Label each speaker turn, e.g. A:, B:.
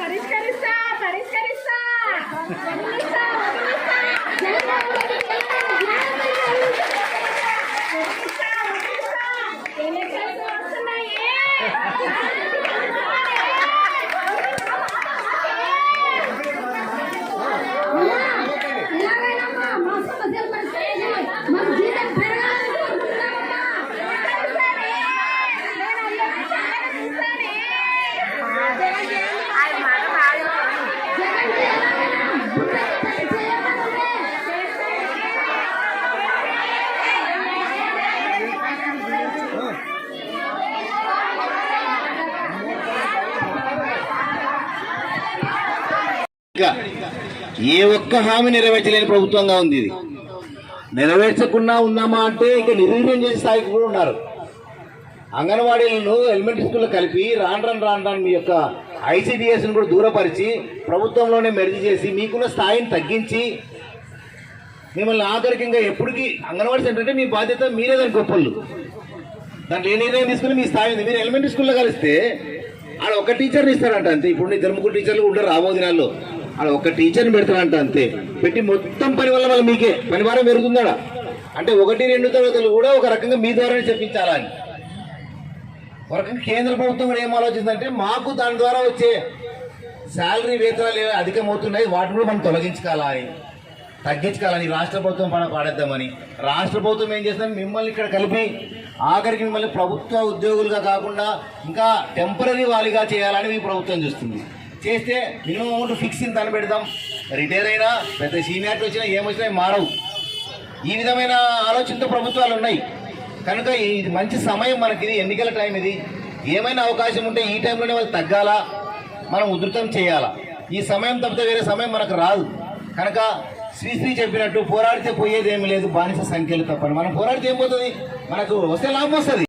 A: పరిష్కరిస్తా పరిష్కరిస్తా elections వస్తున్నాయి.
B: ఏ ఒక్క హామీ నెరవేర్చలేని ప్రభుత్వంగా ఉంది ఇది. నెరవేర్చకుండా ఉన్నామా అంటే ఇక నిర్వీర్యం చేసే స్థాయికి కూడా ఉన్నారు. అంగన్వాడీలను ఎలిమెంటరీ స్కూల్లో కలిపి రాను మీ యొక్క ఐసిడిఎస్ను కూడా దూరపరిచి ప్రభుత్వంలోనే మెర్జ్ చేసి మీకున్న స్థాయిని తగ్గించి మిమ్మల్ని ఆఖరికంగా ఎప్పటికీ అంగన్వాడీ సెంటర్ అంటే మీ బాధ్యత మీరే దాని గొప్పలు. దాంట్లో ఏ నిర్ణయం తీసుకుని మీ స్థాయి ఉంది. మీరు ఎలిమెంటరీ స్కూల్లో కలిస్తే ఆడ ఒక టీచర్ని ఇస్తారంట అంతే. ఇప్పుడు ఇద్దరు ముగ్గురు టీచర్లు ఉండరు రాబో దినాల్లో. ఆడ ఒక టీచర్ని పెడతారంట అంతే. పెట్టి మొత్తం పని వల్ల మళ్ళీ మీకే పని భారం పెరుగుతుందా అంటే 1-2 తరగతులు కూడా ఒక రకంగా మీ ద్వారానే చెప్పించాలా అని. ఒక రకంగా కేంద్ర ప్రభుత్వం కూడా ఏం ఆలోచిందంటే మాకు దాని ద్వారా వచ్చే శాలరీ వేతనాలు అధికమవుతున్నాయి, వాటిని కూడా మనం తగ్గించుకోవాలని రాష్ట్ర ప్రభుత్వం పాడేద్దామని రాష్ట్ర ప్రభుత్వం ఏం చేస్తుందని మిమ్మల్ని ఇక్కడ కలిపి ఆఖరికి మిమ్మల్ని ప్రభుత్వ ఉద్యోగులుగా కాకుండా ఇంకా టెంపరీ వారీగా చేయాలని మీ ప్రభుత్వం చూస్తుంది. చేస్తే మినిమం అమౌంట్ ఫిక్స్ ఇంత అని పెడదాం. రిటైర్ అయినా పెద్ద సీనియారిటీ వచ్చినా ఏమొచ్చినా మారవు. ఈ విధమైన ఆలోచనతో ప్రభుత్వాలు ఉన్నాయి. కనుక ఇది మంచి సమయం మనకి, ఇది ఎన్నికల టైం. ఇది ఏమైనా అవకాశం ఉంటే ఈ టైంలోనే వాళ్ళు తగ్గాలా, మనం ఉధృతం చేయాలా. ఈ సమయం తప్పితే వేరే సమయం మనకు రాదు. కనుక శ్రీశ్రీ చెప్పినట్టు పోరాడితే పోయేది ఏమి లేదు, బానిస సంఖ్యలు తప్పని. మనం పోరాడితే ఏం పోతుంది, మనకు వస్తే లాభం వస్తుంది.